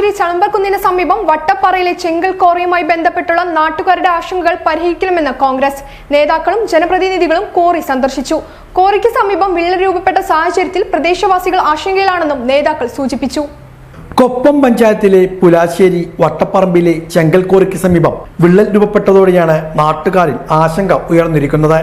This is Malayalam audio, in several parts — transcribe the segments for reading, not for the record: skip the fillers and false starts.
ചങ്ങനാശ്ശേരി ചളമ്പർകുന്നിന് സമീപം വട്ടപ്പാറയിലെ ചെങ്കൽ ക്വാറിയുമായി ബന്ധപ്പെട്ടുള്ള നാട്ടുകാരുടെ ആശങ്കകൾ പരിഹരിക്കണമെന്ന് കോൺഗ്രസ് നേതാക്കളും ജനപ്രതിനിധികളും ക്വാറി സന്ദർശിച്ചു. ക്വാറിക്ക് സമീപം വിള്ളൽ രൂപപ്പെട്ട സാഹചര്യത്തിൽ പ്രദേശവാസികൾ ആശങ്കയിലാണെന്നും നേതാക്കൾ സൂചിപ്പിച്ചു. കൊപ്പം പഞ്ചായത്തിലെ പുലാശ്ശേരി വട്ടപ്പറമ്പിലെ ചെങ്കൽ ക്വാറിക്ക് സമീപം വിള്ളൽ രൂപപ്പെട്ടതോടെയാണ് നാട്ടുകാരിൽ ആശങ്ക ഉയർന്നിരിക്കുന്നത്.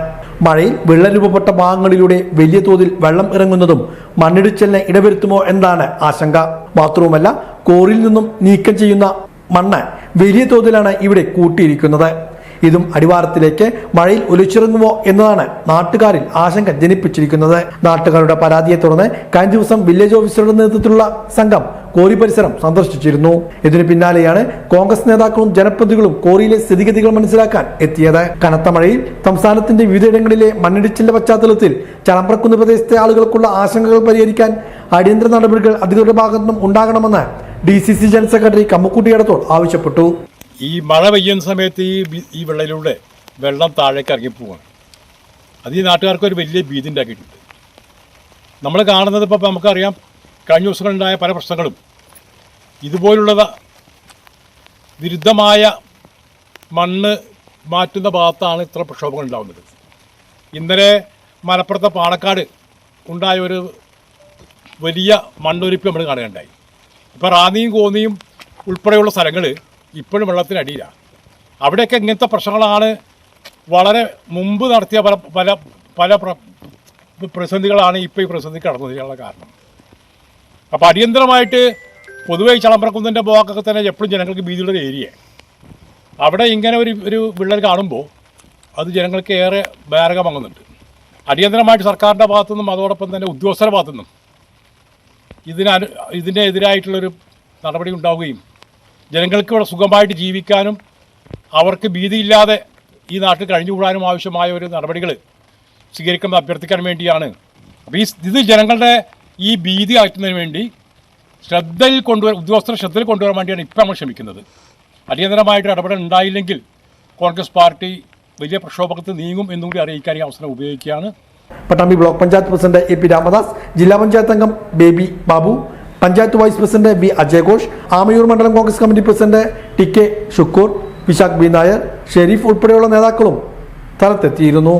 മഴയിൽ വിള്ളൽ രൂപപ്പെട്ട ഭാഗങ്ങളിലൂടെ വലിയ തോതിൽ വെള്ളം ഇറങ്ങുന്നതും മണ്ണിടിച്ചിലിന് ഇടവരുത്തുമോ എന്നാണ് ആശങ്ക. മാത്രവുമല്ല, ക്വാറിയിൽ നിന്നും നീക്കം ചെയ്യുന്ന മണ്ണ് വലിയ തോതിലാണ് ഇവിടെ കൂട്ടിയിരിക്കുന്നത്. ഇതും അടിവാരത്തിലേക്ക് മഴയിൽ ഒലിച്ചിറങ്ങുമോ എന്നതാണ് നാട്ടുകാരിൽ ആശങ്ക ജനിപ്പിച്ചിരിക്കുന്നത്. നാട്ടുകാരുടെ പരാതിയെ തുടർന്ന് കഴിഞ്ഞ ദിവസം വില്ലേജ് ഓഫീസറുടെ നേതൃത്വത്തിലുള്ള സംഘം ക്വാറി പരിസരം സന്ദർശിച്ചിരുന്നു. ഇതിനു പിന്നാലെയാണ് കോൺഗ്രസ് നേതാക്കളും ജനപ്രതിനിധികളും ക്വാറിയിലെ സ്ഥിതിഗതികൾ മനസ്സിലാക്കാൻ എത്തിയത്. കനത്ത മഴയിൽ സംസ്ഥാനത്തിന്റെ വിവിധയിടങ്ങളിലെ മണ്ണിടിച്ചിലിന്റെ പശ്ചാത്തലത്തിൽ ചളമ്പർകുന്ന് പ്രദേശത്തെ ആളുകൾക്കുള്ള ആശങ്കകൾ പരിഹരിക്കാൻ അടിയന്തര നടപടികൾ അധികൃതരുടെ ഭാഗത്തുനിന്നും ഉണ്ടാകണമെന്ന് DCC general secretary Kammukutty Edathol ആവശ്യപ്പെട്ടു. ഈ മഴ പെയ്യുന്ന സമയത്ത് ഈ വെള്ളയിലൂടെ വെള്ളം താഴേക്ക് ഇറങ്ങിപ്പോവാണ്. അത് ഈ നാട്ടുകാർക്ക് ഒരു വലിയ ഭീതി ഉണ്ടാക്കിയിട്ടുണ്ട്. നമ്മൾ കാണുന്നത് ഇപ്പോൾ നമുക്കറിയാം, കഴിഞ്ഞ ദിവസങ്ങളുണ്ടായ പല പ്രശ്നങ്ങളും ഇതുപോലുള്ള വിരുദ്ധമായ മണ്ണ് മാറ്റുന്ന ഭാഗത്താണ് ഇത്ര പ്രക്ഷോഭങ്ങൾ ഉണ്ടാകുന്നത്. ഇന്നലെ മലപ്പുറത്തെ പാണക്കാട് ഉണ്ടായ ഒരു വലിയ മണ്ണൊലിപ്പ് നമ്മൾ കാണുകയുണ്ടായി. ഇപ്പോൾ റാന്നിയും കോന്നിയും ഉൾപ്പെടെയുള്ള സ്ഥലങ്ങൾ ഇപ്പോഴും വെള്ളത്തിനടിയിലാണ്. അവിടെയൊക്കെ ഇങ്ങനത്തെ പ്രശ്നങ്ങളാണ് വളരെ മുമ്പ് നടത്തിയ പല പ്രതിസന്ധികളാണ് ഇപ്പോൾ ഈ പ്രതിസന്ധിക്ക് കടന്നു വരാനുള്ള കാരണം. അപ്പോൾ അടിയന്തരമായിട്ട് പൊതുവെ ചളമ്പർകുന്നിൻ്റെ ഭാഗത്തൊക്കെ തന്നെ എപ്പോഴും ജനങ്ങൾക്ക് ഭീതിയുള്ള ഏരിയ. അവിടെ ഇങ്ങനെ ഒരു വിള്ളൽ കാണുമ്പോൾ അത് ജനങ്ങൾക്ക് ഏറെ മാരകമാകുന്നുണ്ട്. അടിയന്തരമായിട്ട് സർക്കാരിൻ്റെ ഭാഗത്തുനിന്നും അതോടൊപ്പം തന്നെ ഉദ്യോഗസ്ഥരുടെ ഭാഗത്തുനിന്നും ഇതിനെതിരായിട്ടുള്ളൊരു നടപടി ഉണ്ടാവുകയും ജനങ്ങൾക്ക് ഇവിടെ സുഖമായിട്ട് ജീവിക്കാനും അവർക്ക് ഭീതിയില്ലാതെ ഈ നാട്ടിൽ കഴിഞ്ഞുകൂടാനും ആവശ്യമായ ഒരു നടപടികൾ സ്വീകരിക്കുന്നത് അഭ്യർത്ഥിക്കാൻ വേണ്ടിയാണ്. അപ്പോൾ ഇത് ജനങ്ങളുടെ ഈ ഭീതി അകറ്റുന്നതിന് വേണ്ടി ഉദ്യോഗസ്ഥരെ ശ്രദ്ധയിൽ കൊണ്ടുവരാൻ വേണ്ടിയാണ് ഇപ്പോൾ നമ്മൾ ശ്രമിക്കുന്നത്. അടിയന്തരമായിട്ട് ഇടപെടൽ ഉണ്ടായില്ലെങ്കിൽ കോൺഗ്രസ് പാർട്ടി വലിയ പ്രക്ഷോഭത്തിൽ നീങ്ങും എന്നുകൂടി അറിയിക്കാൻ ഈ അവസരം ഉപയോഗിക്കുകയാണ്. Pattambi block panchayat president AP Ramadas, ജില്ലാ പഞ്ചായത്ത് അംഗം Baby Babu, panchayat vice president B അജയഘോഷ്, ആമയൂർ മണ്ഡലം Congress committee president TK Shukkoor, Vishakh B Nair, Sherif ഉൾപ്പെടെയുള്ള നേതാക്കളും സ്ഥലത്തെത്തിയിരുന്നു.